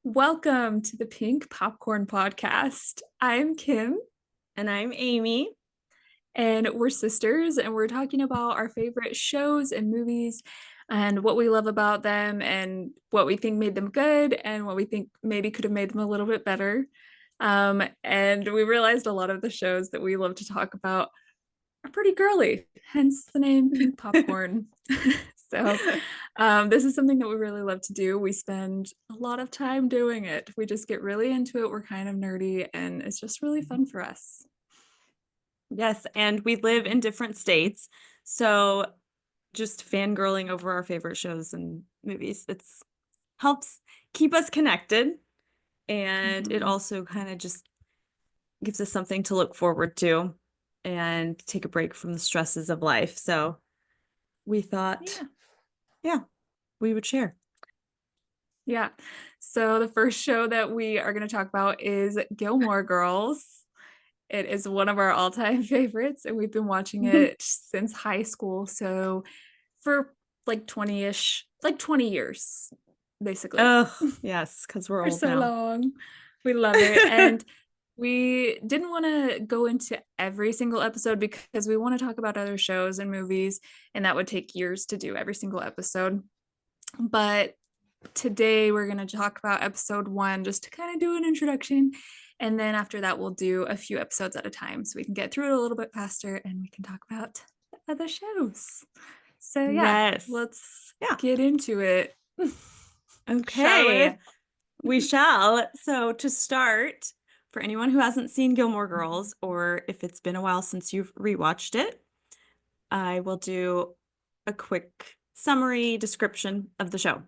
Welcome to the Pink Popcorn Podcast. I'm Kim, And I'm Amy. and we're sisters, and we're talking about our favorite shows and movies and what we love about them and what we think made them good and what we think maybe could have made them a little bit better. And we realized a lot of the shows that we love to talk about are pretty girly, hence the name Pink Popcorn. So, this is something that we really love to do. We spend a lot of time doing it. We just get really into it. We're kind of nerdy, and it's just really fun for us. Yes, and we live in different states. So just fangirling over our favorite shows and movies. It's helps keep us connected. And it Mhm. also kind of just gives us something to look forward to and take a break from the stresses of life. So we thought, Yeah. yeah, we would share. Yeah. So, the first show that we are going to talk about is Gilmore Girls. It is one of our all-time favorites, and we've been watching it since high school. So, for like 20-ish, like 20 years, basically. Oh, yes, because we're For old so now. long. We love it. And we didn't want to go into every single episode because we want to talk about other shows and movies, and that would take years to do every single episode. But today we're going to talk about episode one just to kind of do an introduction. And then after that, we'll do a few episodes at a time so we can get through it a little bit faster and we can talk about the other shows. So, yeah, Yes. let's Yeah. get into it. Shall we? Okay. We shall. So, to start, for anyone who hasn't seen Gilmore Girls, or if it's been a while since you've rewatched it, I will do a quick summary description of the show.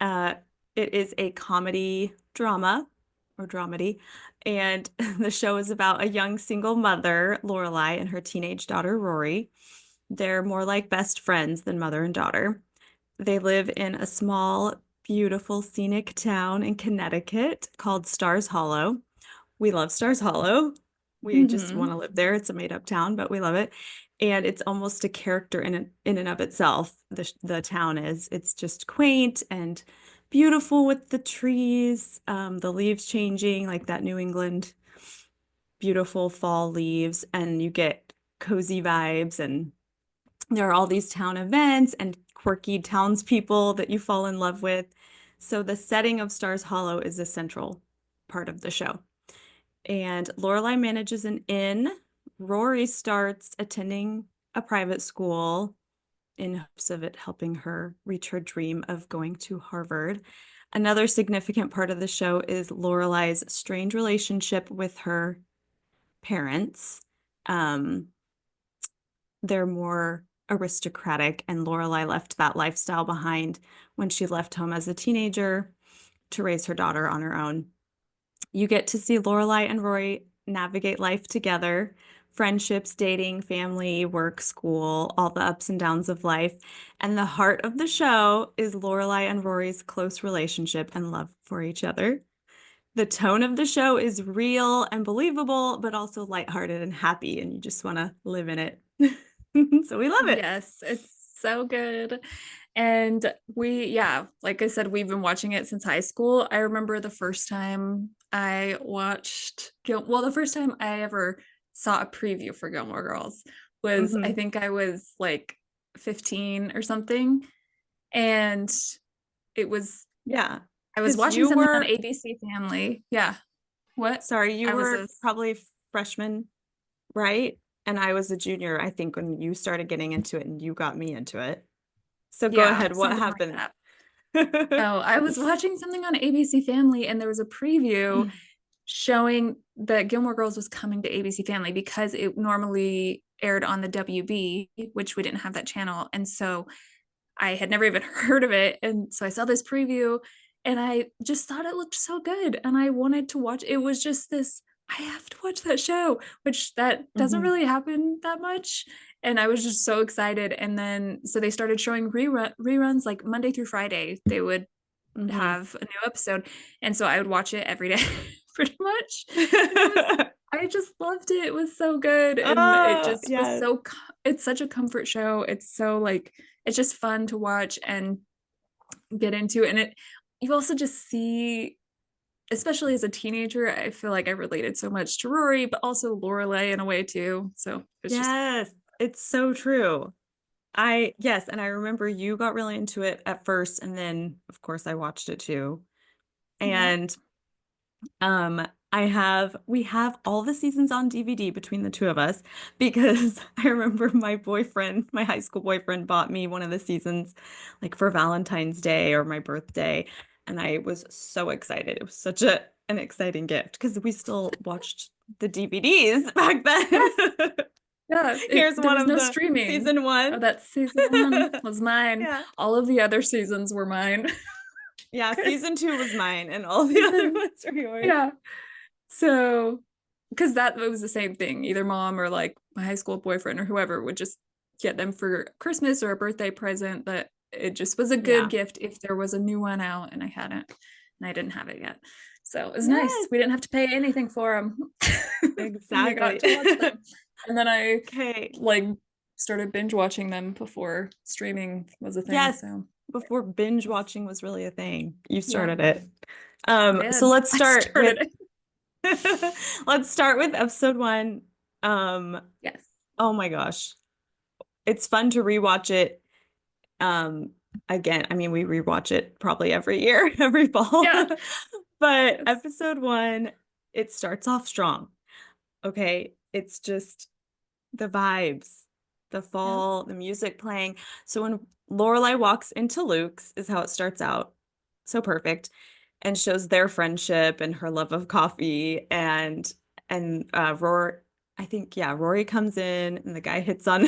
Uh, it is a comedy drama or dramedy, and the show is about a young single mother, Lorelai, and her teenage daughter, Rory. They're more like best friends than mother and daughter. They live in a small, beautiful, scenic town in Connecticut called Stars Hollow. We love Stars Hollow. We just want Hmm. to live there. It's a made-up town, but we love it. And it's almost a character in and of itself. The town is. It's just quaint and beautiful with the trees, the leaves changing, like that New England beautiful fall leaves, and you get cozy vibes and there are all these town events and quirky townspeople that you fall in love with. So the setting of Stars Hollow is a central part of the show. And Lorelai manages an inn. Rory starts attending a private school in hopes of it helping her reach her dream of going to Harvard. Another significant part of the show is Lorelai's strange relationship with her parents. Um, they're more aristocratic, and Lorelai left that lifestyle behind when she left home as a teenager to raise her daughter on her own. You get to see Lorelai and Rory navigate life together, friendships, dating, family, work, school, all the ups and downs of life. And the heart of the show is Lorelai and Rory's close relationship and love for each other. The tone of the show is real and believable, but also lighthearted and happy, and you just want to live in it. So we love it. Yes, it's so good. And yeah, like I said, we've been watching it since high school. I remember the first time I watched the first time I ever saw a preview for Gilmore Girls was I Hmm. think I was like 15 or something. And it was Yeah, I was because watching you something on were, ABC Family. Yeah. What? sorry, you I was were a probably freshman, right? And I was a junior, I think, when you started getting into it and you got me into it. So go yeah, ahead, what something like happened? that. Oh, I was watching something on ABC Family and there was a preview showing that Gilmore Girls was coming to ABC Family because it normally aired on the WB, which we didn't have that channel. And so I had never even heard of it. And so I saw this preview and I just thought it looked so good. And I wanted to watch. It was just this, I have to watch that show, which that doesn't Hmm. really happen that much. And I was just so excited. And then so they started showing reruns like Monday through Friday. They would Hmm. have a new episode. And so I would watch it every day pretty much. And I just loved it. It was so good. And it Oh, just was yes. it's such a comfort show. It's so like, it's just fun to watch and get into. And you also just see especially as a teenager, I feel like I related so much to Rory, but also Lorelai in a way too. So it's just Yes, it's so true. Yes, and I remember you got really into it at first, and then of course I watched it too. yeah. And we have all the seasons on DVD between the two of us because I remember my boyfriend, my high school boyfriend, bought me one of the seasons like for Valentine's Day or my birthday, and I was so excited. It was such an exciting gift because we still watched the DVDs back then. Yes. Yeah. Here's There one was of no the streaming. season Oh, one. that season one was mine. Yeah. All of the other seasons were mine. Yeah, Because season two was mine and all the other season, ones were yours. yeah. So, because that it was the same thing. Either mom or like my high school boyfriend or whoever would just get them for Christmas or a birthday present. But it just was a good Yeah. gift if there was a new one out and I hadn't, and I didn't have it yet. So it was nice. Yes, We didn't have to pay anything for them. And we got exactly. to watch them. And then I Okay. like started binge watching them before streaming was a thing. Yes, So before binge watching was really a thing. You yeah, started it. I So did. let's I start started with it. let's start with episode one. Um, Yes. oh my gosh. It's fun to rewatch it. Um, Again, I mean, we rewatch it probably every year, every fall. Yeah. But Yes. episode one, it starts off strong. Okay. It's just the vibes, the Yep. fall, the music playing. So when Lorelai walks into Luke's is how it starts out. So perfect. And shows their friendship and her love of coffee and Rory, I think yeah, Rory comes in and the guy hits on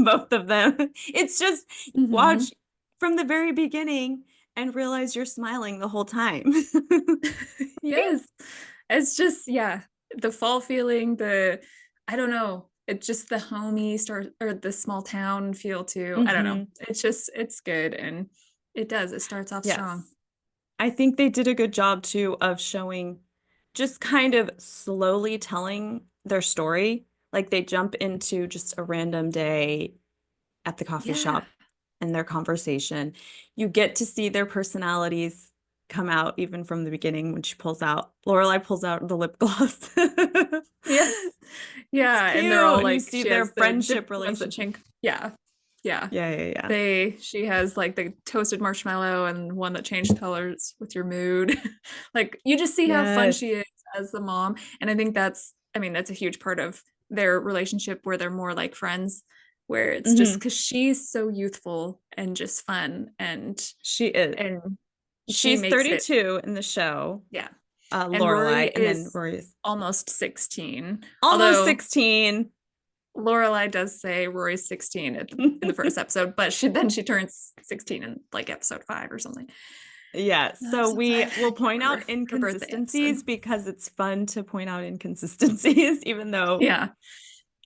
both of them. It's just Mm-hmm. watch from the very beginning and realize you're smiling the whole time. Yes. It's just, yeah, the fall feeling, I don't know, it's just the homey start or the small town feel too. I don't know. Hmm. It's good. And it starts off strong. Yes. I think they did a good job too of showing just kind of slowly telling their story. Like they jump into just a random day at the coffee Yeah. shop and their conversation. You get to see their personalities come out even from the beginning when Lorelai pulls out the lip gloss. Yes. It's Yeah. And they're cute. all And you like, see she their has the different friendship ones that relationship. chink. Yeah. Yeah. Yeah, yeah, yeah. She has like the toasted marshmallow and one that changed colors with your mood. Like you just see how fun Yes. she is as the mom. And I think I mean, that's a huge part of their relationship where they're more like friends, where it's just Hmm. because she's so youthful and just fun She is. and she She's makes it, 32 in the show, yeah. And Rory Lorelai, and then is Rory's almost 16. almost Although 16. Lorelai does say Rory's 16 in the first episode, but she turns 16 in like episode 5 or something. Yeah, so Episode we 5, will I can't point out remember her birthday episode. inconsistencies because it's fun to point out inconsistencies, even though Yeah,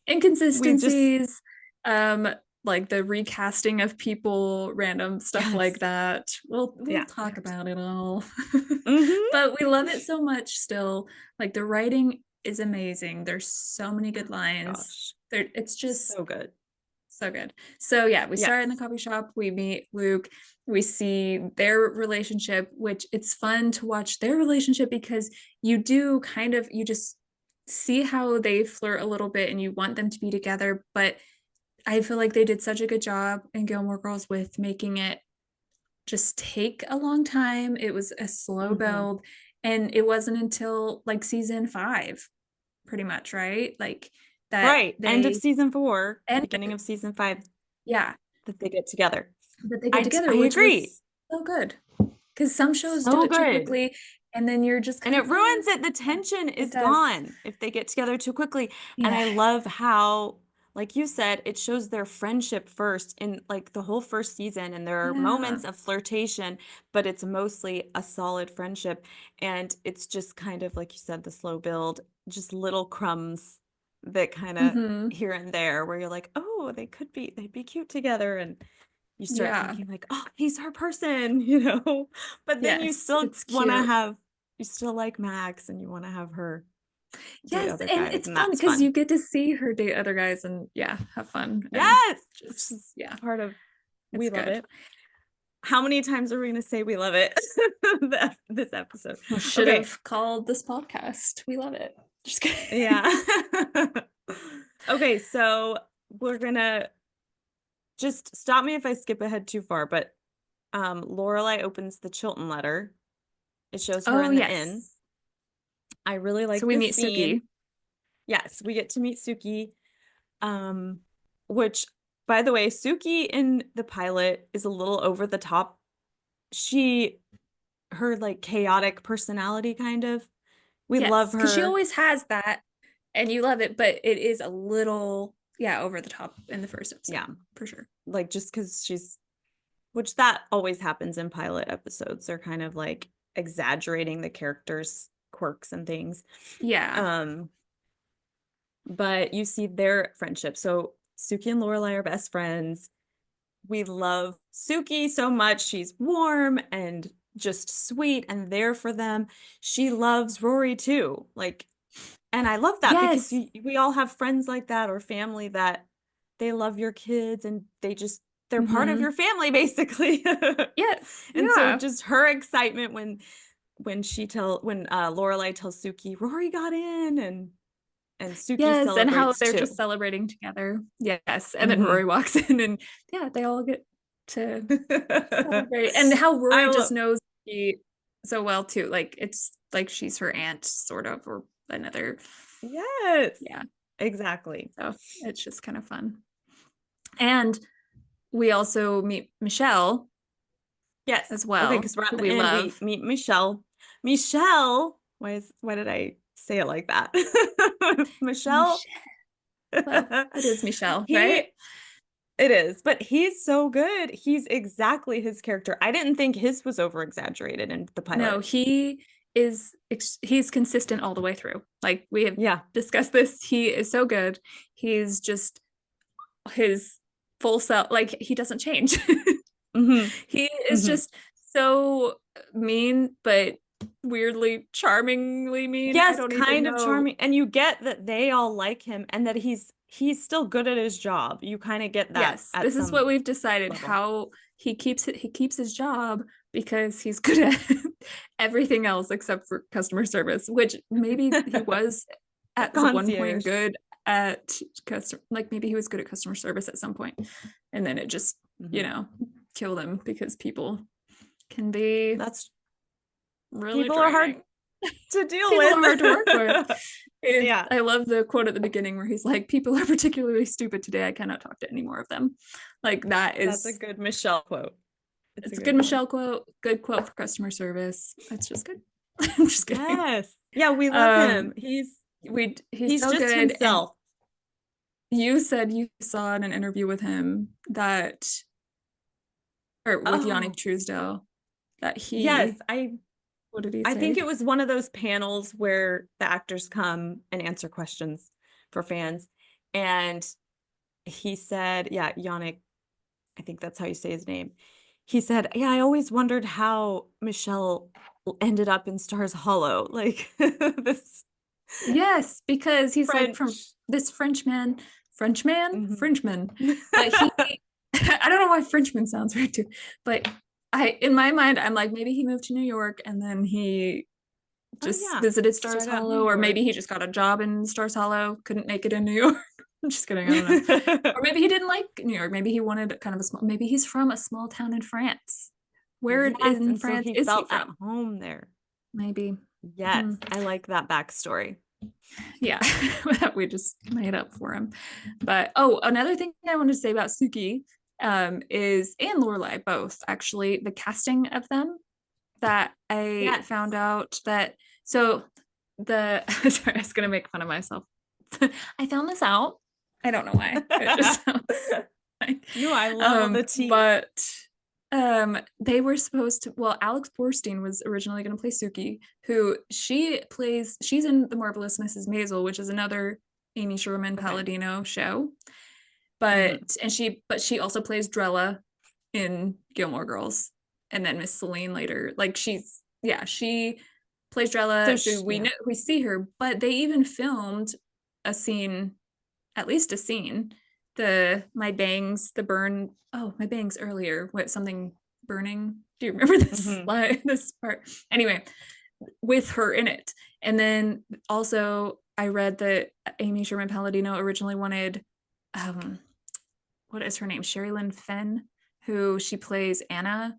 we just, inconsistencies, um, like the recasting of people, random stuff like yes, that. We'll yeah. talk about it all, Hmm. but we love it so much still. Like the writing is amazing. There's so many Oh good my lines. gosh, It's just so good. so good. So yeah, we start in the Yes. coffee shop. We meet Luke. We see their relationship, which it's fun to watch their relationship because you just see how they flirt a little bit and you want them to be together. But I feel like they did such a good job in Gilmore Girls with making it just take a long time. It was a slow Hmm. build. And it wasn't until like season 5, pretty much, right? Like that Right. End of they season 4, and beginning of season 5, yeah, that they get together. that they get I together, which agree. was so good. Because some shows do So it too good. quickly, and then you're just And kind it of, eh, ruins it. The tension it is does. gone if they get together too quickly. And Yeah. I love how, like you said, it shows their friendship first in like the whole first season. And there are Yeah. moments of flirtation, but it's mostly a solid friendship. And it's just kind of, like you said, the slow build, just little crumbs that kind of Hmm. here and there where you're like, oh, they'd be cute together. And you start Yeah. thinking like, oh, he's her person, you know? But then Yes, it's want to cute. have you still like Max and you want to have her date Yes, other and guys, it's and fun that's because you fun. get to see her date other guys and yeah, have fun and Yes, which just is yeah, part of we it's love good. it. How many times are we going to say we love it this episode? We should Okay. have called this podcast We Love It. Just kidding. Yeah. Okay, so we're gonna just stop me if I skip ahead too far, but Lorelai opens the Chilton letter. It shows her Oh, in the inn. yes. I really So like we this meet scene. Suki. Yes, we get to meet Suki, um, which, by the way, Suki in the pilot is a little over the top. Her like chaotic personality, kind of. We love Yes, because she her. always has that and you love it, but it is a little, yeah, over the top in the first Yeah, episode, for sure. like just because which that always happens in pilot episodes. They're kind of like exaggerating the characters' quirks and things. Yeah. Um, but you see their friendship. So Suki and Lorelai are best friends. We love Suki so much. She's warm and just sweet and there for them. She loves Rory too. Like, and I love that because Yes. we all have friends like that or family that they love your kids and they're part of Mm-hmm. your family basically. Yes. And so Yeah. just her excitement when Lorelai tells Suki Rory got in and Suki Yes. And how celebrates they're too. just celebrating together. Yes. And then Hmm. Rory walks in and yeah, they all get to celebrate. And how I Rory just love knows she so well too. Like it's like she's her aunt, sort of, or another. Yes, Yeah. exactly. So it's just kind of fun. And we also meet Michelle Yes. as Okay, well, because we're at who the we end, we love. meet Michelle. Michelle, why did I say it like that? Michelle. Michelle. Well, it is Michelle, He right? It is, but he's so good. He's exactly his character. I didn't think his was over exaggerated in the No, pilot. he's consistent all the way through. Like we have Yeah. discussed this. He is so good. He's just his full self. Like he doesn't change. Hmm. He is Hmm. just so mean, but weirdly charmingly mean. I Yes, don't even kind of know. charming. And you get that they all like him and that he's still good at his job. You kind of get that Yes, at this is some what we've decided, level. how he keeps his job because he's good at everything else except for customer service, which maybe he was at one point Concierge. good at customer, like maybe he was good at customer service at some point, and then it just, you Hmm. know, killed him because people can be That's really People are hard draining. to deal People are with. hard to work with. Yeah, I love the quote at the beginning where he's like, "People are particularly stupid today. I cannot talk to any more of them." Like that that's a is, good Michelle quote. It's a it's a good good one. Michelle quote, good quote for customer service. It's just good. I'm just kidding. Yes. Yeah, we love him. Um, he's He's so just good. And himself. you said you saw in an interview with him that, or with Yannick Oh, Truesdale, that yes. he, I what did he I think say? it was one of those panels where the actors come and answer questions for fans. And he said, yeah, Yannick, I think that's how you say his name. He said, yeah, I always wondered how Michelle ended up in Stars Hollow. Like this Yes, because he's like from French. this Mhm. Frenchman, but he, I don't know why Frenchman sounds weird too, but in my mind, I'm like, maybe he moved to New York and then he Oh just yeah. visited Stars Started out in New Hollow, or York. maybe he just got a job in Stars Hollow, couldn't make it in New York. I'm just kidding, I don't know. Or maybe he didn't like New York. Maybe he wanted kind of a small, maybe he's from a small town in France. Where Yes, in and so France he is he felt at from? home there. Maybe. Yes, Hmm. I like that backstory. Yeah, that we just made up for him. But oh, another thing I wanted to say about Suki is, and Lorelai both, actually, the casting of them, that I found Yes. out that, so the sorry, I was gonna make fun of myself. I found this out. I don't know why. It just sounds like, No, I love the tea. but they were supposed to, well, Alex Borstein was originally going to play Suki, who she's in The Marvelous Mrs. Maisel, which is another Amy Sherman Okay. Palladino show. Hmm. But she also plays Drella in Gilmore Girls, and then Miss Celine later. Like she plays So Drella, so we yeah. know, we see her. But they even filmed a scene, at least a scene, the my bangs, the burn. Oh, my bangs earlier. What, something burning. Do you remember this Hmm. line, this part? Anyway, with her in it. And then also I read that Amy Sherman Palladino originally wanted um what is her name? Sherry Lynn Fenn, who she plays Anna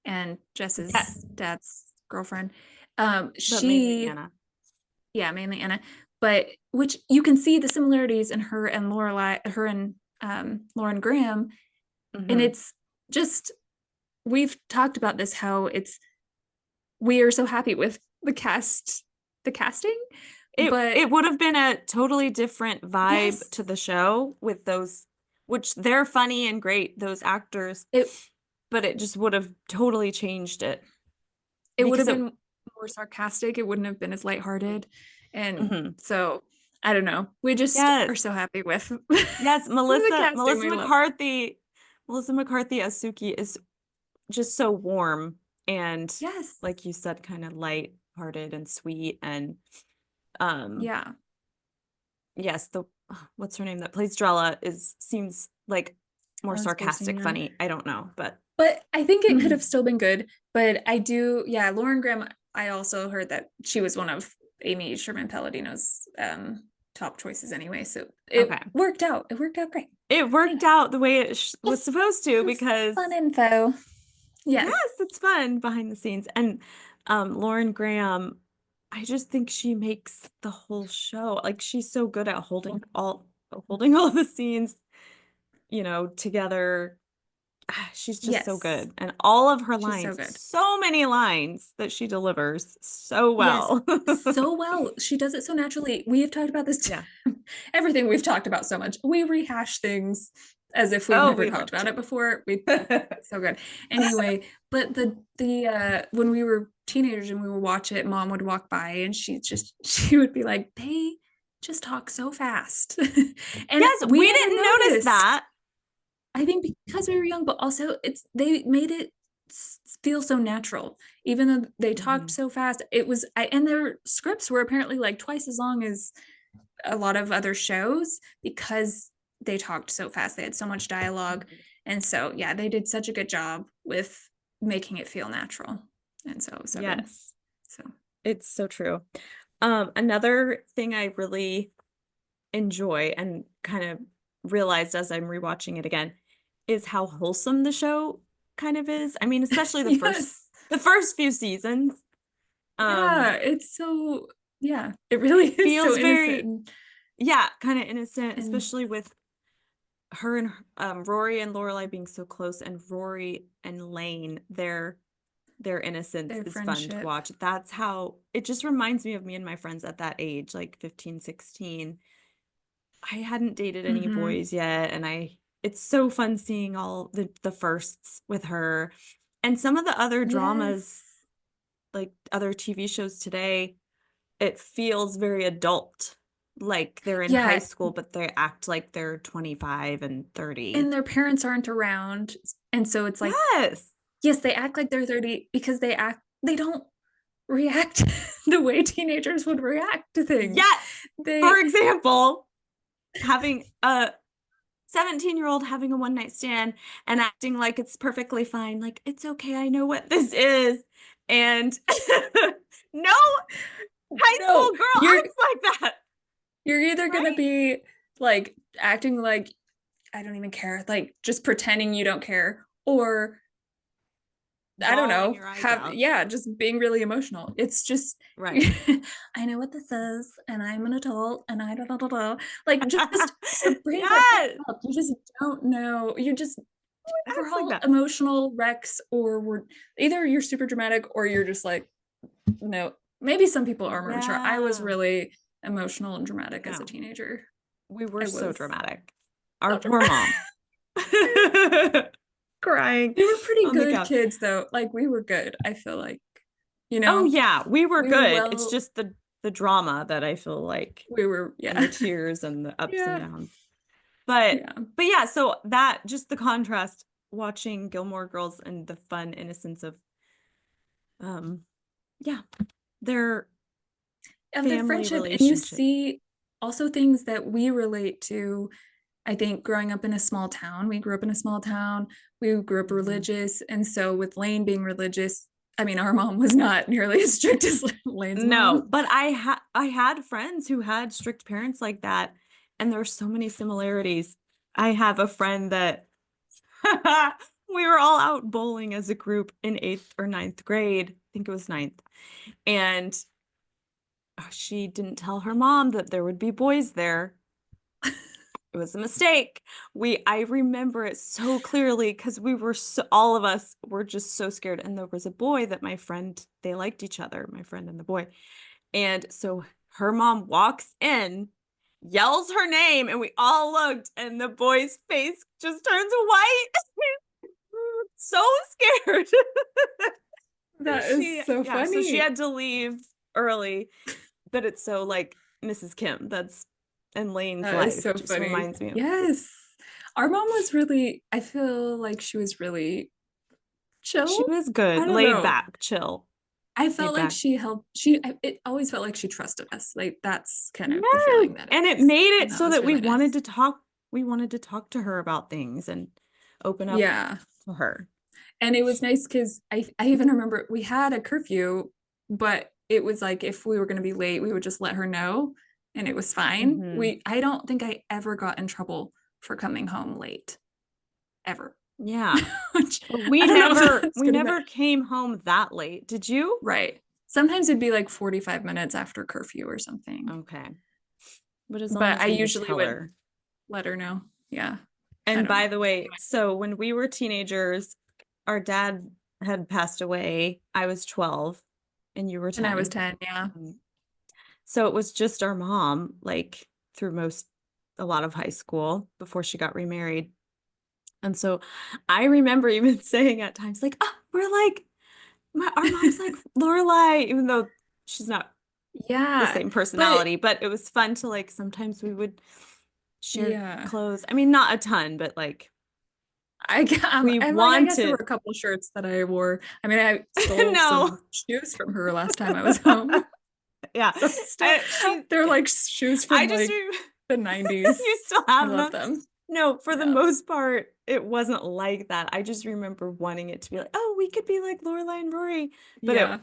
and Yes, Jess's dad's girlfriend. but mainly She, Anna. yeah, mainly Anna, but which you can see the similarities in her and Lorelai, her and Lauren Graham, and Hmm. it's just we've talked about this how it's we are so happy with the casting, but It would have been a totally different vibe yes, to the show with those, which they're funny and great, those actors, it but it just would have totally changed it it would because have it. been more sarcastic. It wouldn't have been as lighthearted, and Mhm. so I don't know. We just are Yes. so happy with Yes, the casting. We love. Melissa McCarthy as Suki is just so warm and, Yes. like you said, kind of light-hearted and sweet. And um Yeah. yes, the what's her name that plays Drella is seems like more Ellen sarcastic, Spencer. funny. I don't know, but But I think it could have still been good. But I do, yeah, Lauren Graham, I also heard that she was one of Amy Sherman Palladino's top choices anyway. So it okay. worked out. It worked out great. It worked Anyway, out the way it was just supposed to just because fun info. yes, Yes. it's fun behind the scenes. And Lauren Graham, I just think she makes the whole show. Like she's so good at holding all the scenes, together. She's just so Yes. good. And all of her She's so lines, good. so many lines that she delivers so Yes, well. so well. She does it so naturally. We have talked about this, Yeah. everything we've talked about so much. We rehash things as if we've Oh, never we talked love about it to. before. It's so good. Anyway, but the when we were teenagers and we would watch it, mom would walk by and she would be like, they just talk so fast. And Yes, we we never didn't notice noticed. that. I think because we were young, but also it's they made it feel so natural. Even though they talked Mhm. so fast, it was and their scripts were apparently like twice as long as a lot of other shows because they talked so fast. They had so much dialogue. And so yeah, they did such a good job with making it feel natural. And so it was so good. Yes, So it's so true. Another thing I really enjoy and kind of realized as I'm rewatching it again is how wholesome the show kind of is. I mean, especially yes. the first few seasons. Yeah, Um, it's so yeah, it really it is so feels innocent very, yeah, kind of innocent, and especially with her and Rory and Lorelai being so close, and Rory and Lane, their innocence their is fun to friendship. watch. That's how it just reminds me of me and my friends at that age, like 15, 16. I hadn't dated any Mm-hmm. boys yet, and it's so fun seeing all the firsts with her. And some of the other dramas, Yes. like other TV shows today, it feels very adult. Like they're in high Yeah, school, but they act like they're 25 and 30. and their parents aren't around. And so it's like, Yes. yes, they act like they're 30 because they don't react the way teenagers would react to things. Yes. For They, example, having a 17-year-old having a one night stand and acting like it's perfectly fine, like it's okay, I know what this is. And no high no, school girl acts like that, you're either gonna right? be like acting like I don't even care, like just pretending you don't care, or I don't Bawling know, your eyes have out. yeah, just being really emotional. It's just Right. I know what this is, and I'm an adult, and I da da da da. Like just your brains aren't set Yes. up. You just don't know. You just we're Acts like all that. emotional wrecks, or we're either you're super dramatic or you're just like no. Maybe some people are more mature. I was Yeah. really emotional and dramatic as a No, teenager. we were I so was dramatic. Our so poor dramatic. mom. Crying We were pretty on the good couch. kids though. Like we were good. I feel like, you Oh know, yeah, we were we were good. It's well, just the drama that I feel like, we were, and the yeah. tears and the ups and Yeah. downs. But Yeah. but yeah, so that just the contrast watching Gilmore Girls and the fun innocence of um yeah, their Of their family friendship. And you relationship. see also things that we relate to I think growing up in a small town, we grew up in a small town, we grew up Mhm. religious. And so with Lane being religious, I mean, our mom was not nearly as strict as Lane's No, mom. but I had friends who had strict parents like that, and there are so many similarities. I have a friend that we were all out bowling as a group in eighth or ninth grade. I think it was ninth. And she didn't tell her mom that there would be boys there. It was a mistake. I remember it so clearly because all of us were just so scared. And there was a boy that they liked each other, my friend and the boy. And so her mom walks in, yells her name, and we all looked, and the boy's face just turns white. So scared. That is so So she funny. had to leave early, but it's so like Mrs. Kim, that's in Lane's That is life. so Just funny. reminds me of. Yes. Our mom was really, I feel like she was really She chill. was I good, don't laid know. back, chill, I laid felt like back. she helped, it always felt like she trusted us. Like that's kind of the Yes. feeling that it And it was. made And it that so was that we really wanted nice. to talk. We wanted to talk to her about things and open up Yeah. to her. And it was nice because I even remember we had a curfew, but it was like if we were going to be late, we would just let her know and it was fine. Hmm. I don't think I ever got in trouble for coming home late, ever. Yeah. Which But I we don't know if never that's we good or bad. never came home that late. Did you? Right. Sometimes it'd be like 45 minutes after curfew or something. Okay. But as long But as I we would usually tell would her. let her know. Yeah. I And don't by know. the way, so when we were teenagers, our dad had passed away. I was 12 and you were And I was 10. 10. Yeah. Um, So it was just our mom, like through a lot of high school before she got remarried. And so I remember even saying at times, like, oh, we're like, our mom's like Lorelai, even though she's not the Yeah. same But personality, but it was fun to like, sometimes we would share yeah. clothes. I mean, not a ton, but like, we I'm like, I guess there were wanted, a couple shirts that I wore. I mean, I stole no, some shoes from her last time I was home. yeah. So still, they're like shoes I from just, like the 90s. you still I have love them. them. No, for the Yeah. most part, it wasn't like that. I just remember wanting it to be like, oh, we could be like Lorelai and Rory. But Yeah.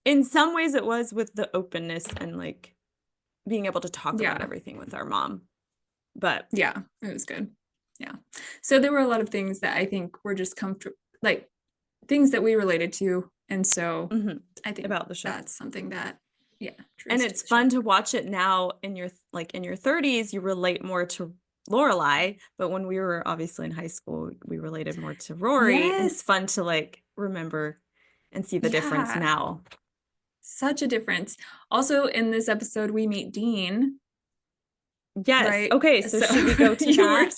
in some ways, it was with the openness and like being able to talk about Yeah. everything with our mom. But Yeah. It was good. Yeah. So there were a lot of things that I think were just comfortable, like things that we related to. And so mhm, I think about the show. that's something that, yeah, drew And us to it's the show. fun to watch it now in your 30s, you relate more to Lorelai, but when we were obviously in high school, we related more to Rory, and it's Yes. fun to like remember and see the difference Yeah. now. Such a difference. Also, in this episode, we meet Dean, Yes. right? Okay, so So should we go to you were that?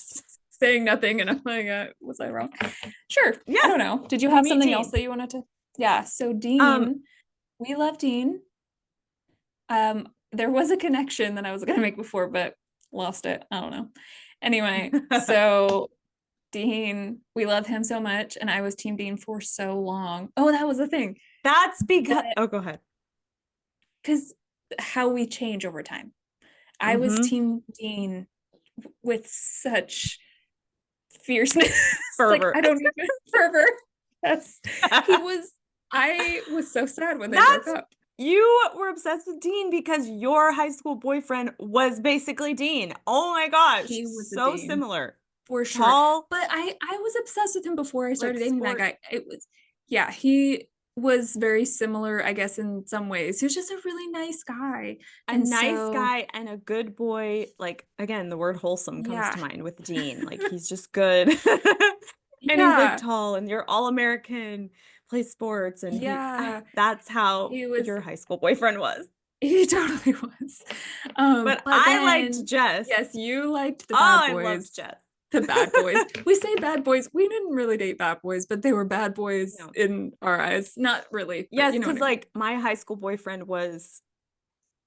saying nothing, and I'm like, was I wrong? Sure. I Yes, don't know. Did you we have meet something else Dean. that you wanted to? Yeah. So Um, Dean, we love Dean. There was a connection that I was gonna make before, but lost it. I don't know. Anyway, so Dean, we love him so much, and I was Team Dean for so long. Oh, that was the thing. that's because That oh, go ahead. because how we change over time. I was Mm-hmm. Team Dean with such fierceness. Like Fervor. I don't even fervor. That's he was I was so sad when they broke That's up. you were obsessed with Dean because your high school boyfriend was basically Dean. Oh my gosh, He was a so Dean similar. for sure. Tall, But I was obsessed with him before I like started dating that sport, guy. It was yeah, he was very similar, I guess, in some ways. He was just a really nice guy. a And nice so guy and a good boy. Like again, the word wholesome comes yeah. to mind with Dean. Like he's just good. And he's like Yeah. tall and you're all American, plays sports, and Yeah. that's how He was your high school boyfriend was. he totally was. But But I liked then, Jess. yes, you liked the Oh, bad I loved boys. Jess. The bad boys. We say bad boys. We didn't really date bad boys, but they were bad boys No. in our eyes. Not really, but Yes, you know what because I mean. like my high school boyfriend was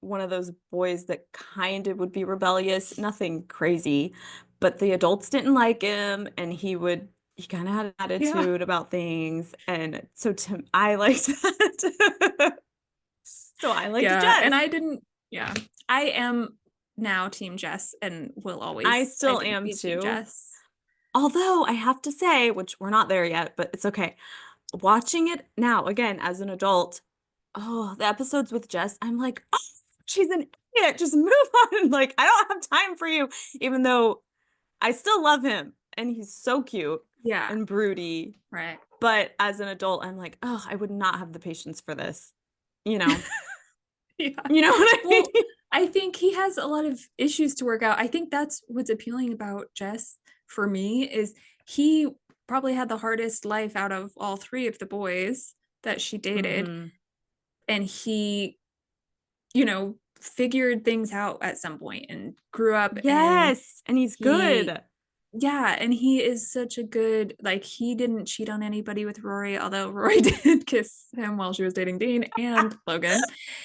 one of those boys that kind of would be rebellious, nothing crazy, but the adults didn't like him and he kind of had an Yeah. attitude about things. And so I liked that. So I liked Yeah. And Jess. I didn't, yeah. I am. now Team Jess and will I always, I still think, am be Team too. Jess. Although I have to say, which we're not there yet, but it's okay. Watching it now, again, as an adult, oh, the episodes with Jess, I'm like, oh, she's an idiot. Just move on. Like, I don't have time for you, even though I still love him and he's so cute Yeah, and broody. right. But as an adult, I'm like, oh, I would not have the patience for this. You know, Yeah. you know what I Well, mean? I think he has a lot of issues to work out. I think that's what's appealing about Jess for me is he probably had the hardest life out of all three of the boys that she dated. Hmm. And he, figured things out at some point and grew up and Yes, and he's he good. yeah, and he is such a good, like, he didn't cheat on anybody with Rory, although Rory did kiss him while she was dating Dean and Logan.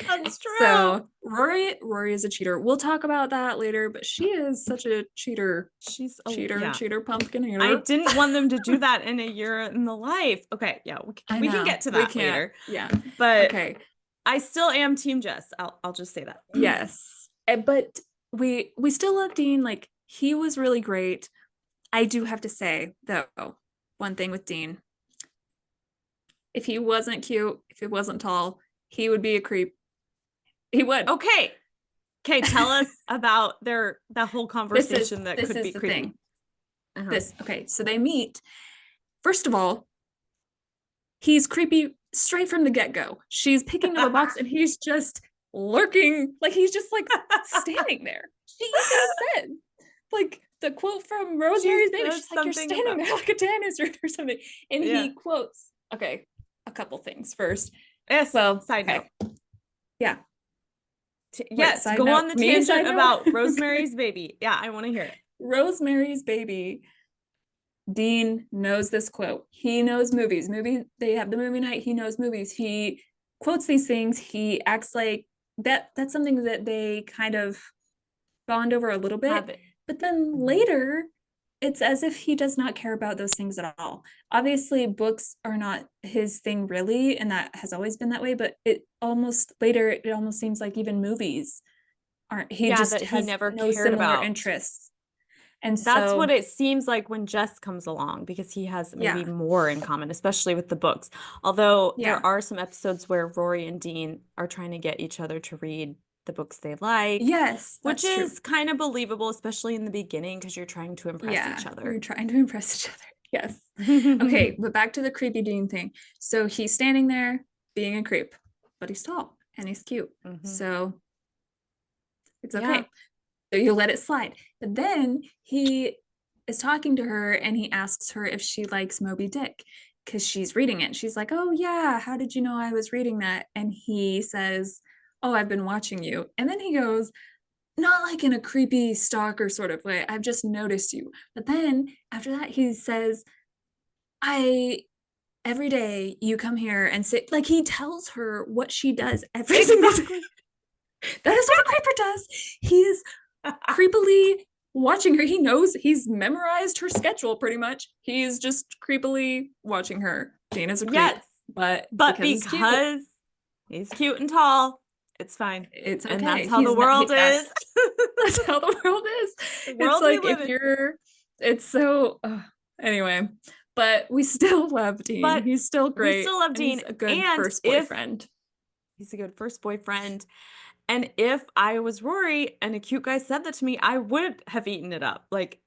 That's true. So Rory is a cheater. We'll talk about that later, but she is such a cheater, She's a, cheater, yeah. cheater, pumpkin I eater. didn't want them to do that in a year in the life. Okay, yeah, I we can know. get to We that can't. later. Yeah. But Okay. I still am Team Jess. I'll just say that. Yes. But we still love Dean. Like, he was really great. I do have to say, though, one thing with Dean. If he wasn't cute, if he wasn't tall, he would be a creep. He would. Okay. Okay, tell us about that whole This is conversation that this could is be the creepy. thing. Uh-huh. This okay, so they meet. First of all, he's creepy straight from the get-go. She's picking up a box and he's just lurking, like he's just like standing there. She even said, like the quote from She Rosemary's Baby, says she's like, "You're something standing about, there like a dinosaur or something." And yeah. he quotes, okay, a couple things first. Yes, Well, side note. okay. Yeah. Wait, Yes, side go note, on the me tangent side note. about Okay. Rosemary's Baby. Yeah, I want to hear it. Rosemary's Baby. Dean knows this quote. He knows movies. They have the movie night. He knows movies. He quotes these things. He acts like that's something that they kind of bond over a little Have bit. it. But then Mhm. later, it's as if he does not care about those things at all. Obviously, books are not his thing really, and that has always been that way, but it almost seems like even movies aren't, he Yeah, just that he has never no cared similar about. interests. And That's what so, it seems like when Jess comes along because he has maybe yeah, more in common, especially with the books. Although yeah. there are some episodes where Rory and Dean are trying to get each other to read the books they like, Yes, which that's true. is kind of believable, especially in the beginning because you're trying to impress Yeah, each you're other. trying to impress each other. Yes. Okay, but back to the creepy Dean thing. So he's standing there being a creep, but he's tall and he's cute. Hmm. So it's Yeah. okay. So you let it slide. But then he is talking to her and he asks her if she likes Moby Dick because she's reading it. She's like, "Oh, yeah. How did you know I was reading that?" And he says, "Oh, I've been watching you." And then he goes, not like in a creepy stalker sort of way. I've just noticed you. But then after that, he says, I every day you come here and sit, like he tells her what she does every single day. Exactly. That is what a creeper does. He is creepily watching her. He knows, he's memorized her schedule pretty much. He's just creepily watching her. Dana's a creep, Yes. but But because he's cute, because he's cute and tall, it's fine. it's And that's okay. how the world is. Yes, that's how the world is. The It's world we like live if in. you're, it's so, anyway, but we still love Dean. But He's still we great still love and he's Dean. a good And first if boyfriend. he's a good first boyfriend, and if I was Rory and a cute guy said that to me, I would have eaten it up. Like,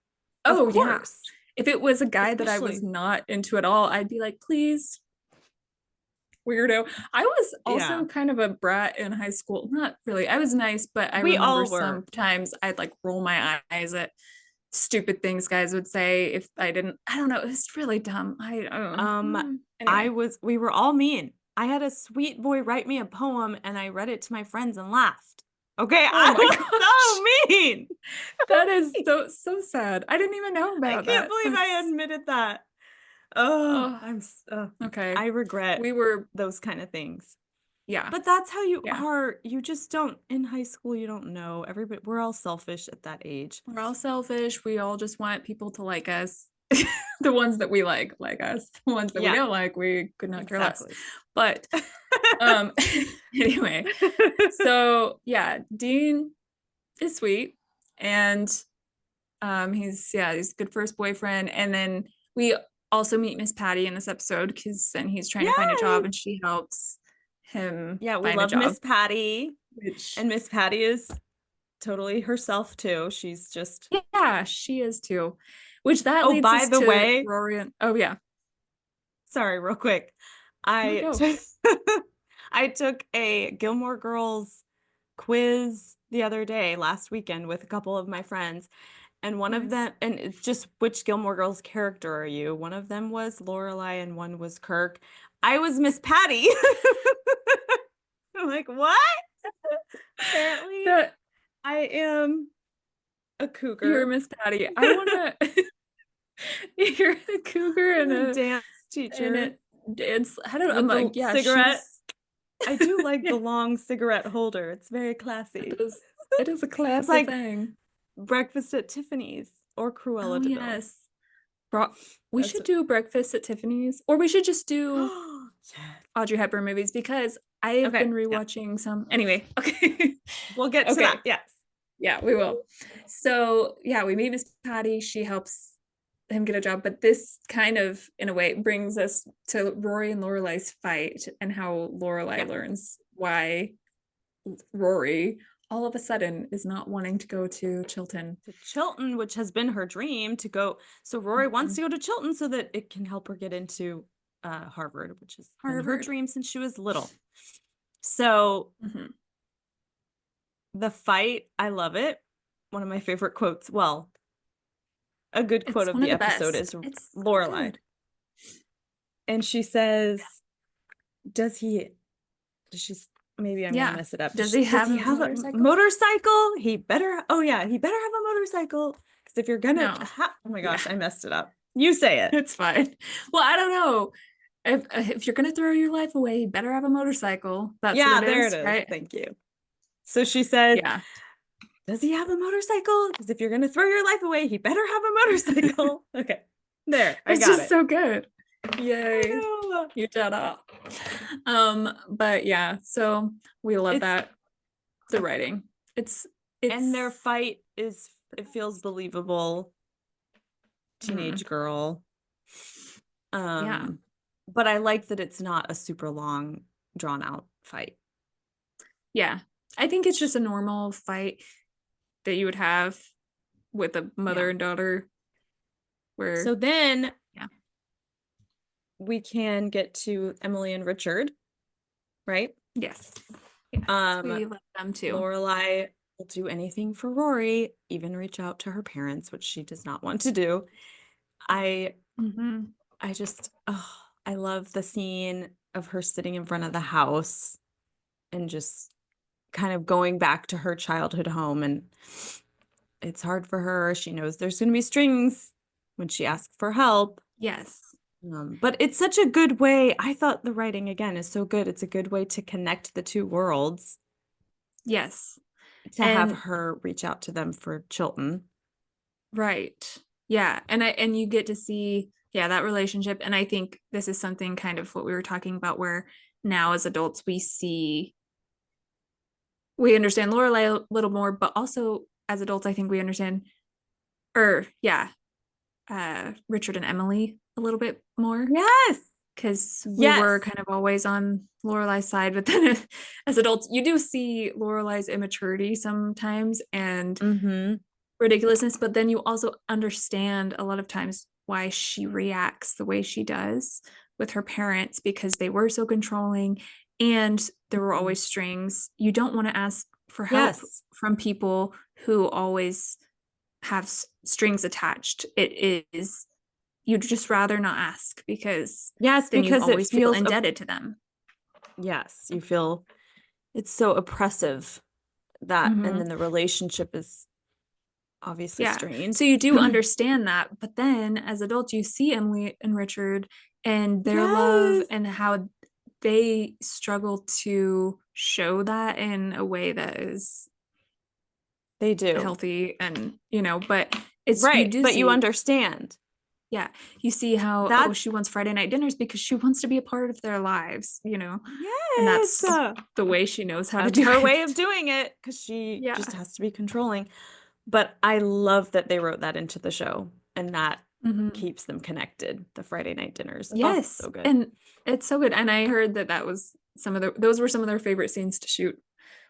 of Oh, yeah. course. If it was a guy that I was Especially, not into at all, I'd be like, please, weirdo. I was yeah, also kind of a brat in high school. Not really. I was nice, but I we remember all were. sometimes I'd like roll my eyes at stupid things guys would say if I didn't. I don't know. It was really dumb. Um, Anyway. we were all mean. I had a sweet boy write me a poem and I read it to my friends and laughed. Okay, Oh I my was gosh. so mean. That is so sad. I didn't even know I about can't that. believe I That's admitted that. Oh, oh okay. I regret We were those kind of things. yeah. But that's how you Yeah. are. You just don't, in high school, you don't know. Everybody, we're all selfish at that age. We're all selfish. We all just want people to like us. The ones that we like us. The ones that we Yeah, don't like, we could not care less. exactly. But um anyway, so yeah, Dean, is sweet, and he's a good first boyfriend. And then we also meet Miss Patty in this episode because then he's trying to find a job Yes. and she helps him Yeah, we find a love job, Miss Patty. which And Miss Patty is totally herself too. She's just, yeah, she is too. Which that oh, leads by us the to way, Rory and oh yeah, sorry, real quick. no I go. took I took a Gilmore Girls quiz the other day, last weekend, with a couple of my friends. And one of Nice. them, and it's just which Gilmore Girls character are you? One of them was Lorelai and one was Kirk. I was Miss Patty. I'm like, what? Apparently, That I am a you're cougar. Miss Patty. I wanna you're a cougar I'm and a a dance and teacher a dance. I don't know. I'm with the like, yeah, cigarette. she's I do like yeah, the long cigarette holder. It's very it classy. is it is a It's classy like thing. breakfast at Tiffany's or Oh Cruella de Vil. yes. Bro, we That's should what... do breakfast at Tiffany's, or we should just do Yes. Audrey Hepburn movies because I have Okay. been Yeah. rewatching some. Anyway, okay. We'll get to that. Okay. Yes. Yeah, we will. So, yeah, we meet Miss Patty. She helps him get a job, but this kind of, in a way, brings us to Rory and Lorelai's fight and how Yeah. Lorelai learns why Rory all of a sudden is not wanting to go to Chilton. To Chilton, which has been her dream to go. So Rory wants to go to Chilton so that it can help her get into Harvard, which has been her Harvard. dream since she was little. So Mm-hmm. the fight, I love it. One of my favorite quotes. Well, a good quote It's of one of the the episode best. is It's so Lorelai. good. And she says, does he, does she, maybe I'm going to Yeah. mess it up. Does he Does have he a have a motorcycle? motorcycle? He better, oh yeah, he better have a motorcycle. Because if you're going to, No. oh my Yeah, gosh, I messed it up. You say it. it's fine. Well, I don't know. If you're gonna throw your life away, you better have a motorcycle. That's what Yeah, it there it is, is. right? Thank you. So she says, Yeah. does he have a motorcycle? Because if you're going to throw your life away, he better have a motorcycle. Okay. There, I It's got just it. so good. I Yay. know. You did it. But yeah, so we love It's, that. The writing. It's and their it's fight is, it feels believable. mhm. Teenage girl. Yeah. But I like that it's not a super long, drawn out fight. Yeah. I think it's just a normal fight that you would have with a Yeah. mother and daughter where So then yeah. we can get to Emily and Richard, right? Yes. Yes. Um, We love them too. Lorelai will do anything for Rory, even reach out to her parents, which she does not want to do. I Mm-hmm. I just, oh, I love the scene of her sitting in front of the house and just kind of going back to her childhood home. And it's hard for her. She knows there's going to be strings when she asks for help. Yes. But it's such a good way. I thought the writing, again, is so good. It's a good way to connect the two worlds, Yes. to have And her reach out to them for Chilton. right. Yeah. And you get to see, yeah, that relationship. And I think this is something kind of what we were talking about where now as adults we understand Lorelai a little more, but also as adults, I think we understand or yeah, Richard and Emily a little bit more. Yes. Because we were Yes. kind of always on Lorelai's side, but then as adults, you do see Lorelai's immaturity sometimes and Mm-hmm. ridiculousness, but then you also understand a lot of times why she reacts the way she does with her parents because they were so controlling and there were always strings. You don't want to ask for help Yes. from people who always have strings attached. It is you'd just rather not ask because Yes, then you because it always feel feels, indebted to them. yes, you feel it's so oppressive that, and Mm-hmm. then the relationship is obviously Yeah. strained. So you do understand that. But then as adults, you see Emily and Richard and their love Yes, and how they struggle to show that in a way that is they do. healthy and, but it's, you Right, do but you see, understand. Yeah, you see how, oh, That's she wants Friday night dinners because she wants to be a part of their lives, you know, and yes. that's the way she knows how to That's do her way of it. doing it because she Yeah. just has to be controlling. But I love that they wrote that into the show and that Hmm. keeps them connected. The Friday night dinners. Oh, Yes, so good. and it's so good. And I heard that that was some of the those were some of their favorite scenes to shoot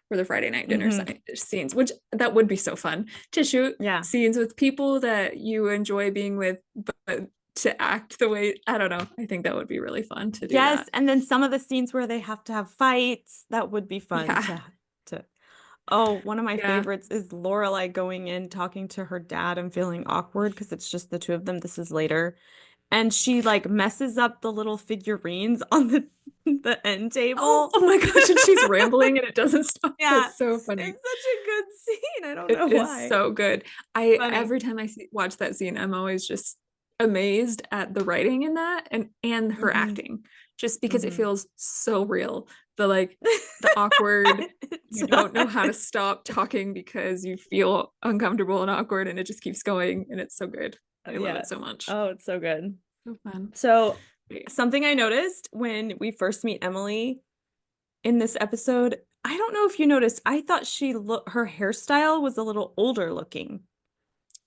for the Friday night dinner Hmm. scenes, which that would be so fun to shoot Yeah. scenes with people that you enjoy being with, but to act the way, I don't know. I think that would be really fun to do Yes, that. and then some of the scenes where they have to have fights, that would be fun Yeah. to Oh, one of my Yeah. favorites is Lorelai going in talking to her dad and feeling awkward because it's just the two of them. This is later. And she like messes up the little figurines on the the end Oh, table. oh my gosh, and she's rambling and it doesn't stop. Yeah, It's so funny. it's such a good scene. I don't It know is why. so good. I Funny. every time watch that scene, I'm always just amazed at the writing in that and her Hmm. acting, just because it Hmm. feels so real. The like the awkward, It you don't know how to does. stop talking because you feel uncomfortable and awkward, and it just keeps going, and it's so good. I love it Yes. so much. Oh, it's so good. So fun. So, Wait. something I noticed when we first meet Emily in this episode, I don't know if you noticed, I thought her hairstyle was a little older looking.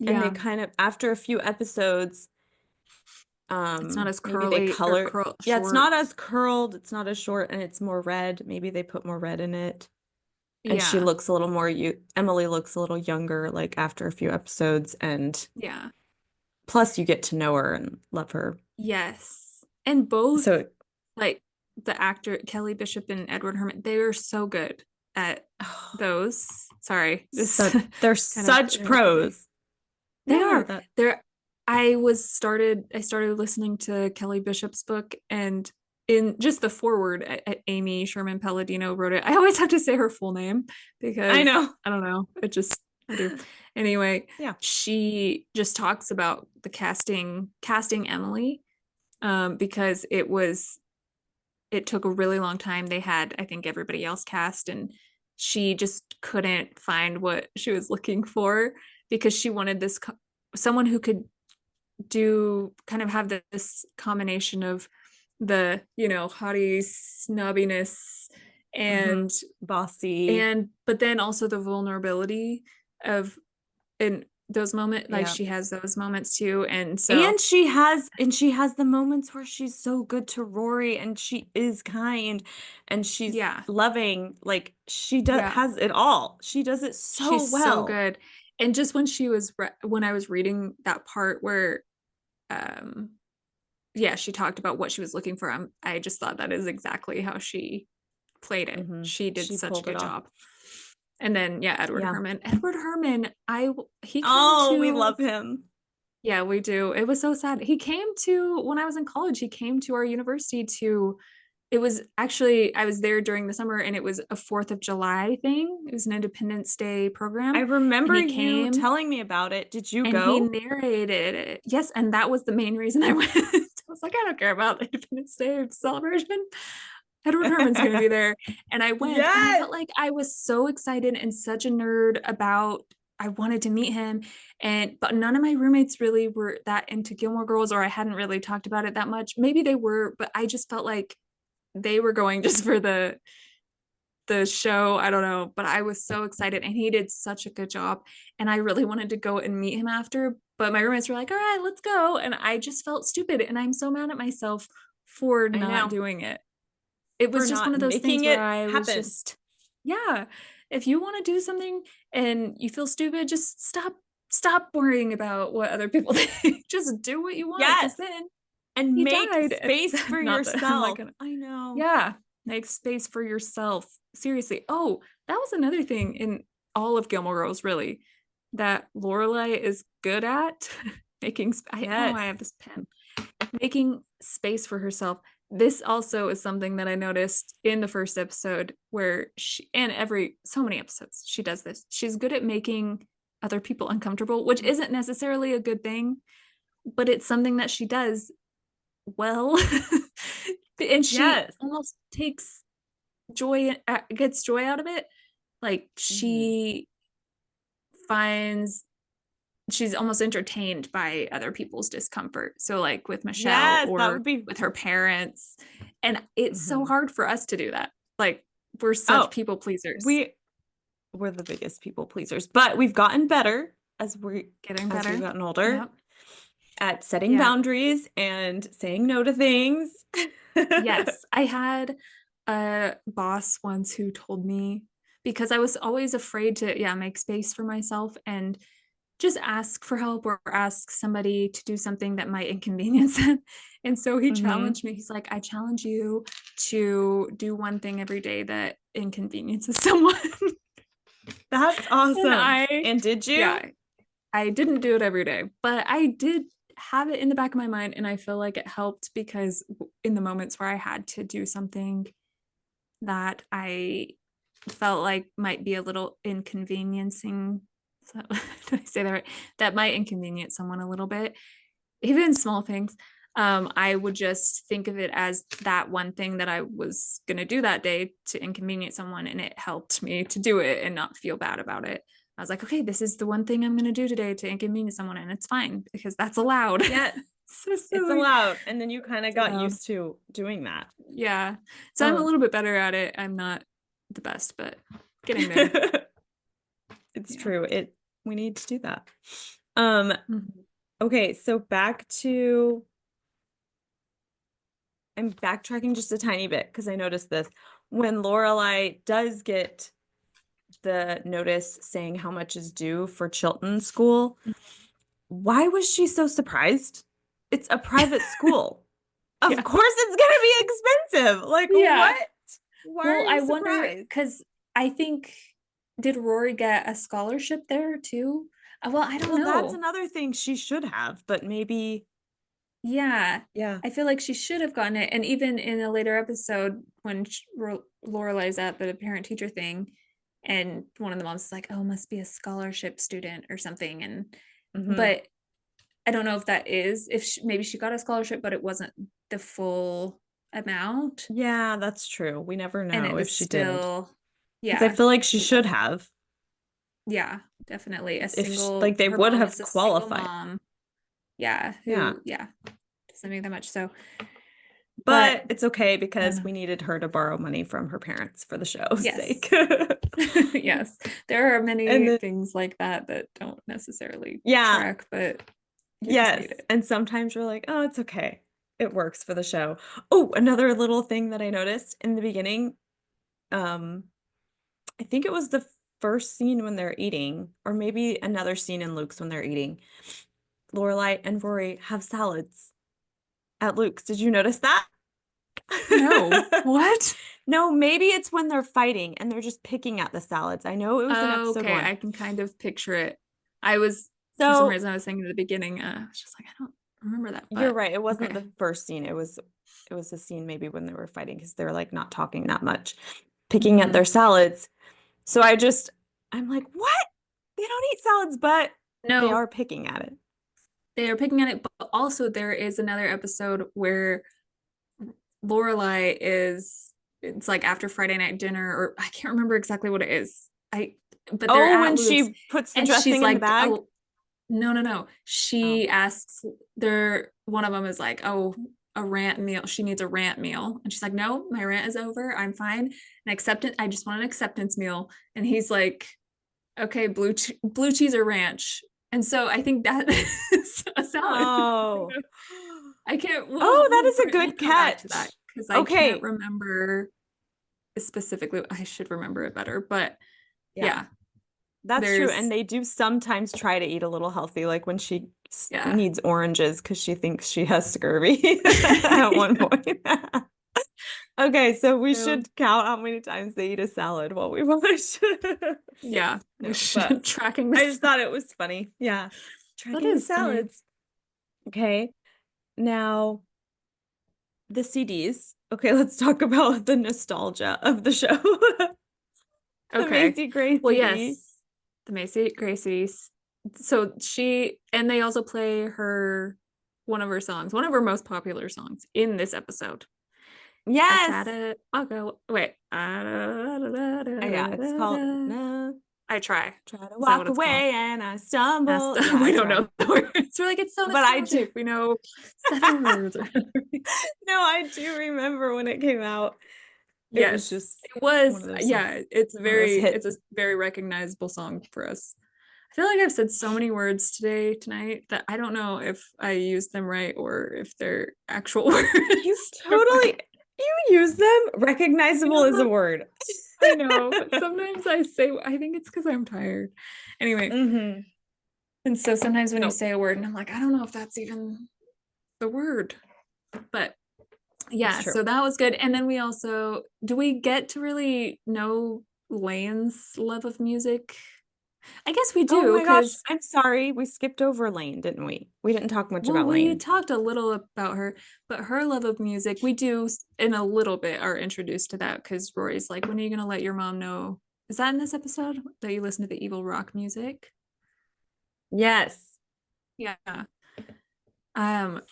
And they Yeah, kind of after a few episodes, it's not as maybe they curly or color curl yeah, it's short. not as curled, it's not as short, and it's more red. Maybe they put more red in it. And she Yeah, looks a little more you Emily looks a little younger like after a few episodes and yeah. plus you get to know her and love her. Yes. And both, So like the actor Kelly Bishop and Edward Herman, they're so good at those. Sorry, this so they're kind of such interrupted me. pros. They No, are. that They're I started listening to Kelly Bishop's book, and in just the foreword, Amy Sherman Palladino wrote it. I always have to say her full name I because know. I don't know. I do. Anyway, Yeah. she just talks about the casting Emily, because it took a really long time. They had, I think, everybody else cast, and she just couldn't find what she was looking for because she wanted someone who could do kind of have this combination of the, haughty snobbiness Hmm. and Bossy. but then also the vulnerability of in those moments, like Yeah. she has those moments too. And so And she has the moments where she's so good to Rory and she is kind and she's yeah, loving. Like she does yeah. has it all. She does it so She's so well. good. And just when I was reading that part where um yeah, she talked about what she was looking for, I just thought that is exactly how she played it. Hmm. She did She such a pulled it good off. job. And then yeah, Edward Yeah. Herman. Edward Herman, I he came Oh, we to love him. yeah, we do. It was so sad. He came to when I was in college, he came to our university to it was actually I was there during the summer, and it was a 4th of July thing. It was an Independence Day I program, and remember he you came telling me about it. Did you and he go? narrated it. Yes, and that was the main reason I went. I was like, I don't care about the Independence Day celebration. Edward Herman's going to be there. And I went, and I Yes. felt like I was so excited and such a nerd about I wanted to meet him. But none of my roommates really were that into Gilmore Girls, or I hadn't really talked about it that much. Maybe they were, but I just felt like they were going just for the show. I don't know, but I was so excited, and he did such a good job. And I really wanted to go and meet him after, but my roommates were like, all right, let's go. And I just felt stupid. And I'm so mad at myself for I not know. doing it. It For was just one not of those making things where it I was happen. just, yeah, if you want to do something and you feel stupid, just stop worrying about what other people think. Just do what you want, because Yes. then And he make died. space for Not that I'm like yourself. gonna, I know. yeah, make space for yourself. Seriously. Oh, that was another thing in all of Gilmore Girls, really, that Lorelai is good at oh, Yes. I have this pen. Making space for herself. This also is something that I noticed in the first episode where and so many episodes, she does this. She's good at making other people uncomfortable, which isn't necessarily a good thing, but it's something that she does well. And she Yes. almost gets joy out of it. Like Hmm. she finds she's almost entertained by other people's discomfort. So like with Michelle Yes, that would or be. with her parents. And it's so Mhm. hard for us to do that. Like we're such Oh, people pleasers. we we're the biggest people pleasers, but we've gotten better Getting as we've better. gotten older Yep. at setting Yeah. boundaries and saying no to things. Yes. I had a boss once who told me because I was always afraid to, yeah, make space for myself and just ask for help or ask somebody to do something that might inconvenience them. And so he Hmm. challenged me. He's like, I challenge you to do one thing every day that inconveniences someone. That's And awesome. I, And did you? yeah, I didn't do it every day, but I did have it in the back of my mind. And I feel like it helped because in the moments where I had to do something that I felt like might be a little inconveniencing. So, did I say that right? That might inconvenience someone a little bit, even small things. I would just think of it as that one thing that I was going to do that day to inconvenience someone, and it helped me to do it and not feel bad about it. I was like, okay, this is the one thing I'm going to do today to inconvenience someone, and it's fine because that's allowed. Yes, So it's silly. allowed. And then you kind of It's got allowed. used to doing that. Yeah. So I'm a Um, little bit better at it. I'm not the best, but getting there. it's Yeah. true. We need to do that. Um, Mhm. okay, so I'm backtracking just a tiny bit because I noticed this. When Lorelai does get the notice saying how much is due for Chilton School, why was she so surprised? It's a private school. Of Yeah. course it's gonna be expensive. Like, Yeah. what? Why are Well, you I wonder surprised? because I think did Rory get a scholarship there too? Well, I don't Well, that's know. another thing she should have, but maybe, Yeah. yeah. I feel like she should have gotten it. And even in a later episode when Lorelai's at the parent teacher thing, and one of the moms is like, "Oh, must be a scholarship student or something." And Hmm. but I don't know if that is if maybe she got a scholarship, but it wasn't the full amount, Yeah, that's true. We never and know it if was she did. still, Because I yeah, feel like she should have. yeah, definitely a If sh single. like they Her would mom have is a single qualified. mom, yeah, Yeah. who, yeah, doesn't make that much. So, but But it's okay I don't because know. we needed her to borrow money from her parents for the show's sake. Yes, yes, there are And many then, things like that that don't necessarily yeah, track, but you just yes. need it. And sometimes we're like, oh, it's okay. It works for the show. Oh, another little thing that I noticed in the beginning, um, I think it was the first scene when they're eating, or maybe another scene in Luke's when they're eating. Lorelai and Rory have salads at Luke's. Did you notice that? No, what? No, maybe it's when they're fighting and they're just picking at the salads. I know it was in episode Okay, one. I can kind of picture it. I was for some So reason I was thinking at the beginning. I was just like, I don't remember that, you're but right. It wasn't okay. the first scene. It was a scene maybe when they were fighting because they're like not talking that much, picking at their Hmm. salads. So I'm like, what? They don't eat salads, but they No, are picking at it. they are picking at it, but also there is another episode where Lorelai is it's like after Friday night dinner, or I can't remember exactly what it is. But they're Oh, at when Luke's she puts the and she's dressing in the like, bag. oh, no, no, no. Oh. She asks one of them is like, oh, a rant meal. She needs a rant meal. And she's like, no, my rant is over. I'm fine. An acceptance, I just want an acceptance meal. And he's like, okay, blue cheese or ranch. And so I think that is a salad. Oh. I can't, Oh, that is a we'll good come back to that catch. because I can't Okay. remember specifically. I should remember it better, but Yeah. yeah, That's true. And there's, they do sometimes try to eat a little healthy, like when she yeah. needs oranges because she thinks she has scurvy at one point. Okay, so we So, should count how many times they eat a salad while we watch. yeah, we No, but should tracking I this. just thought it was funny. Yeah, That tracking the is funny. salads. Okay, now the CDs. Okay, let's talk about the nostalgia of the show. The Okay. Macy Gray Well, CD. yes, the Macy Gracie's. So and they also play one of her songs, one of her most popular songs in this episode. I Yes. tried it. I'll go. Wait. Yeah, it's called. Nah. I try. Try to Is that walk what it's called? away and I stumble. Nesta. Yeah, We I don't try. know the words. We're like, it's so But I do. nostalgic. We know 7 words. No, I do remember when it came out. It was Yes, just it one was. of those songs, Yeah, one of those it's hits. a very recognizable song for us. I feel like I've said so many words tonight that I don't know if I use them right or if they're actual You words. totally you use them. Recognizable is Yeah, a word. I know, but sometimes I think it's because I'm tired. Anyway, Hmm. and so sometimes when you No, say a word and I'm like, I don't know if that's even the word. But it's yeah, true. so that was good. And then do we get to really know Lane's love of music? I guess we Oh do, my gosh, because, I'm sorry. We skipped over Lane, didn't we? We didn't talk much well, about we Lane. talked a little about her, but her love of music, we do in a little bit are introduced to that because Rory's like, when are you going to let your mom know? Is that in this episode that you listen to the evil rock music? Yes. Yeah.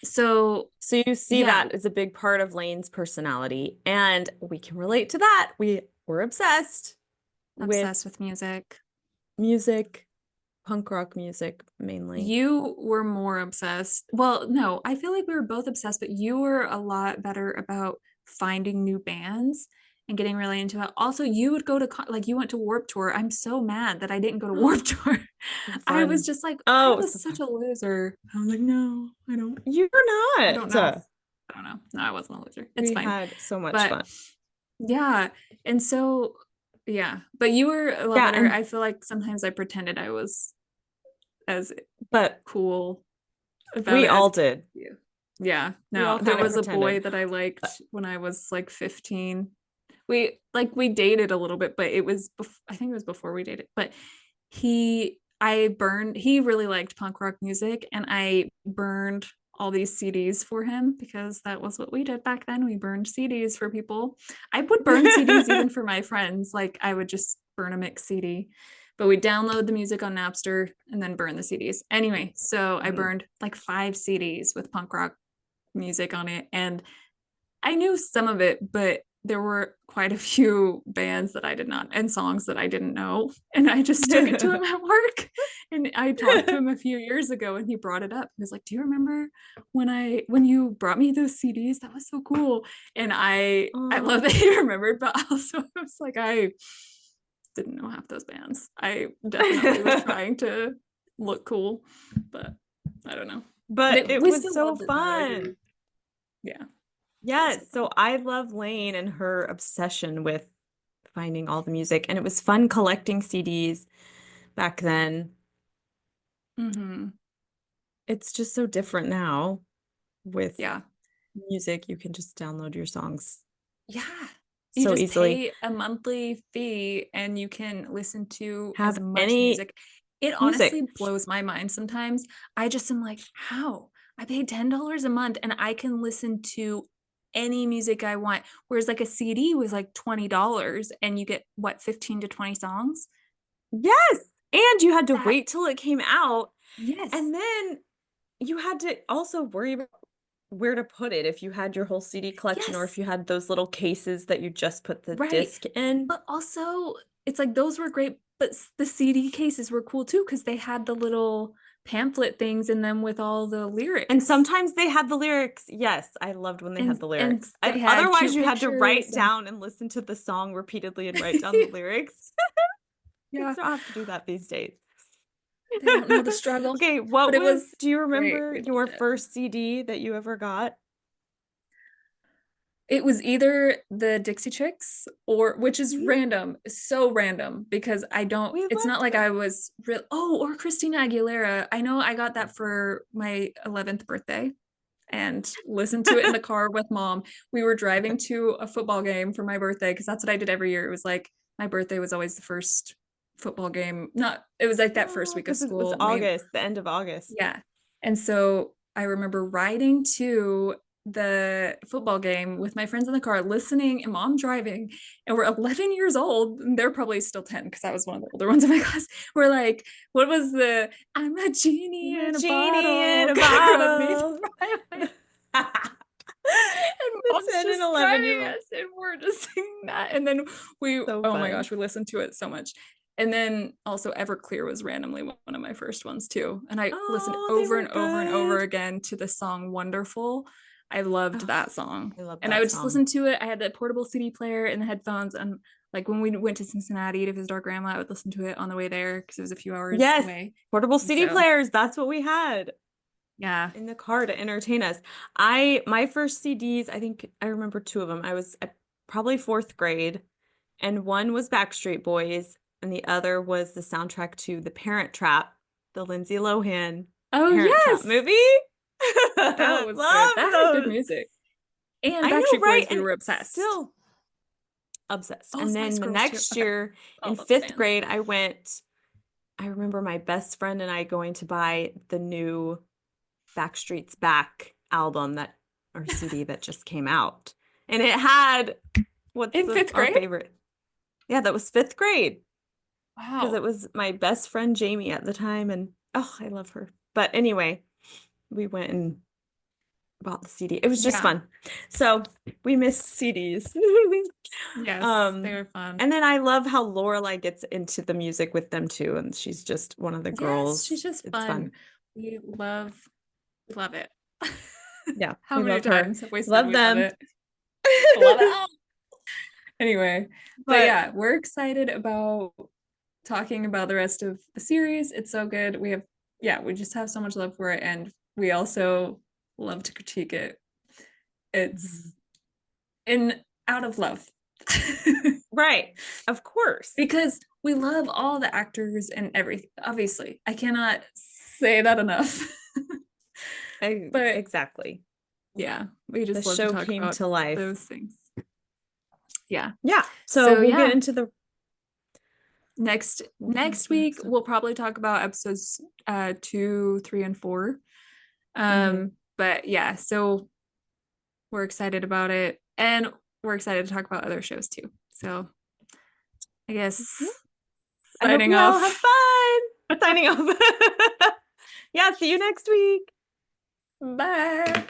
So So you see yeah, that as a big part of Lane's personality, and we can relate to that. We were obsessed with obsessed with music. music, punk rock music mainly. You were more obsessed. Well, no, I feel like we were both obsessed, but you were a lot better about finding new bands and getting really into it. Also, you would go to like you went to Warp Tour. I'm so mad that I didn't go to Warp Tour. So I was fun. just like, I Oh, it was so was such fun. a loser. I was like, no, You're I don't not. know. I don't know. No, I wasn't a loser. It's We fine. had so much But fun. yeah. And so yeah, but you were a lot Yeah, better. and I feel like sometimes I pretended I was as but cool about we it as all did. you. Yeah, We no, all there kind of was a pretended. boy that I But liked when I was like 15. We dated a little bit, but I think it was before we dated. But he really liked punk rock music and I burned all these CDs for him because that was what we did back then. We burned CDs for people. I would burn CDs even for my friends. Like I would just burn a mix CD, but we download the music on Napster and then burn the CDs. Anyway, so I Mhm. burned like 5 CDs with punk rock music on it. And I knew some of it, but there were quite a few bands that I did not and songs that I didn't know. And I just took it to him at work. And I talked to him a few years ago and he brought it up. He was like, "Do you remember when you brought me those CDs? That was so cool." And I love that Oh. he remembered, but also I was like, I didn't know half those bands. I definitely was trying to look cool, but I don't know. But it We was still so loved it though. I do. fun. Yeah, it was so Yes, fun. so I love Lane and her obsession with finding all the music, and it was fun collecting CDs back then. Mm-hmm. It's just so different now with Yeah. music. You can just download your songs Yeah. You so just easily. pay a monthly fee and you can listen to as Have much any music. It honestly music. blows my mind sometimes. I just am like, how? I pay $10 a month and I can listen to any music I want. Whereas like a CD was like $20 and you get what, 15 to 20 songs? Yes, and you had to That, wait till it came out, yes. and then you had to also worry about where to put it if you had your whole CD collection or if Yes. you had those little cases that you just put the Right. disc in. But also, it's like those were great, but the CD cases were cool too because they had the little pamphlet things in them with all the And lyrics. sometimes they had the lyrics. Yes, I loved when they had the And lyrics. they And had otherwise, cute you had to pictures write and down and listen to the song repeatedly and write down the lyrics. Kids yeah, don't have to do that these days. they don't know the struggle. Okay, But it was do you great. remember We your loved it. first CD that you ever got? It was either the Dixie Chicks or which is Mhm. random, so random because I don't, We it's not loved like them. I was real, oh, or Christina Aguilera. I know I got that for my 11th birthday and listened to it in the car with mom. We were driving to a football game for my birthday because that's what I did every year. It was like my birthday was always the first football game. Not, it was like that first Oh, week of because it was school. August, the end of August. Yeah. And so I remember riding to the football game with my friends in the car, listening, and mom driving. And we're 11 years old. And they're probably still 10 because I was one of the older ones in my class. We're like, what was the I'm a genie The in a genie in bottle, a rub me the bottle. right way. And The mom's 10 and just 11 driving year old. us, and we're just singing that. And then So oh my fun. gosh, we listened to it so much. And then also Everclear was randomly one of my first ones too. And I listened Oh, they over were and over and over good. again to the song Wonderful. I loved Oh, that song. I love And I that would just song. listen to it. I had the portable CD player and the headphones. And like when we went to Cincinnati to visit our grandma, I would listen to it on the way there because it was a few hours Yes, away. portable And CD so, players. That's what we had yeah. in the car to entertain us. My first CDs, I think I remember two of them. I was at probably fourth grade, and one was Backstreet Boys, and the other was the soundtrack to The Parent Trap, the Lindsay Lohan Oh, Parent Trap yes. movie. That was good. Love That had good those. music. And I know, Backstreet right? Boys, we And were obsessed. still obsessed. Oh, And Spice then the Girls too. next Okay. year All in those fifth bands. grade, I remember my best friend and I going to buy the new Backstreet's Back album that or CD that just came out. And it had In fifth our grade? favorite? Yeah, that was fifth grade because it Wow. was my best friend Jamie at the time. And oh, I love her. But anyway, we went and bought the CD. It was just Yeah. fun. So we miss CDs. Yes, they Um, were fun. and then I love how Lorelai gets into the music with them too, and she's just one of the Yes, she's girls. just It's fun. fun. We love it. Yeah, How we many love her. times have we said Love we love them. it? Love it. Oh. Anyway, but But yeah, we're excited about talking about the rest of the series. It's so good. Yeah, we just have so much love for it, and we also love to critique it. It's Mhm. in out of love. Right, of course. Because we love all the actors and everything. Obviously, I cannot say that enough. But Exactly. yeah, we The just love to show talk came about to life. those things. Yeah. Yeah. So So we'll get yeah, into the next week episode. we'll probably talk about episodes 2, 3, and 4. Hmm. But yeah, so we're excited about it. And we're excited to talk about other shows too. So I guess I hope signing you all have off. fun. Signing off. Yeah, see you next week. Bye.